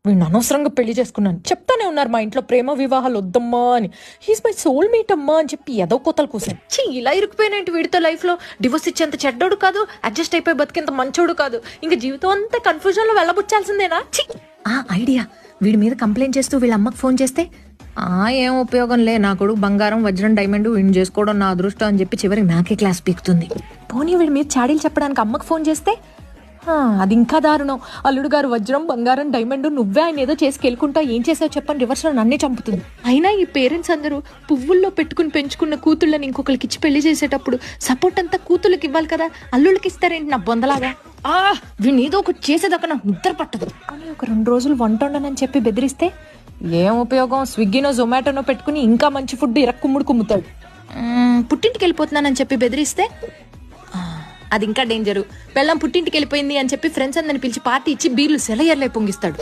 వీడిని అనవసరంగా పెళ్లి చేసుకున్నాను. చెప్తానే ఉన్నారు మా ఇంట్లో ప్రేమ వివాహాలు వద్దమ్మా అని. హీస్ మై సోల్ మేట్ అమ్మా అని చెప్పి ఏదో కోతలు కూసాను. ఇలా ఇరుకుపోయినట్టు వీడితో లైఫ్ లో డివోర్స్ ఇచ్చేంత చెడ్డోడు కాదు, అడ్జస్ట్ అయిపోయి బతికేంత మంచోడు కాదు. ఇంకా జీవితం అంతా కన్ఫ్యూజన్ లో వెళ్ళబుచ్చాల్సిందేనా? ఆ ఐడియా, వీడి మీద కంప్లైంట్ చేస్తూ వీళ్ళ అమ్మకి ఫోన్ చేస్తే ఏం ఉపయోగం లే, నా కొడుకు బంగారం వజ్రం డైమండ్ వీడిని చేసుకోవడం నా అదృష్టం అని చెప్పి చివరికి నాకే క్లాస్ పీకుతుంది. పోనీ వీడి మీద చాడీలు చెప్పడానికి అమ్మకి ఫోన్ చేస్తే అది ఇంకా దారుణం. అల్లుడు గారు వజ్రం బంగారం డైమండ్ నువ్వే ఆయన ఏదో చేసుకెళ్ళుకుంటా ఏం చేసావు చెప్పని రివర్స్ లో నన్నే చంపుతుంది. అయినా ఈ పేరెంట్స్ అందరూ పువ్వుల్లో పెట్టుకుని పెంచుకున్న కూతుళ్ళని ఇంకొకరికి ఇచ్చి పెళ్లి చేసేటప్పుడు సపోర్ట్ అంతా కూతుళ్ళకి ఇవ్వాలి కదా, అల్లుళ్ళకి ఇస్తారేంటి నా బొందలాగా? వీడిని ఏదో ఒకటి చేసేదాకా నాకు నిద్ర పట్టదు. కానీ ఒక 2 రోజులు వంట ఉండనని చెప్పి బెదిరిస్తే ఏం ఉపయోగం? స్విగ్గీనో జొమాటోనో పెట్టుకుని ఇంకా మంచి ఫుడ్ ఇరక్కుమ్ముడు కుమ్ముతాడు. పుట్టింటికి వెళ్ళిపోతున్నానని చెప్పి బెదిరిస్తే అది ఇంకా డేంజరు. పెళ్ళం పుట్టింటికి వెళ్ళిపోయింది అని చెప్పి ఫ్రెండ్స్ అందరిని పిలిచి పార్టీ ఇచ్చి బీర్లు సెలయర్లే పొంగిస్తాడు.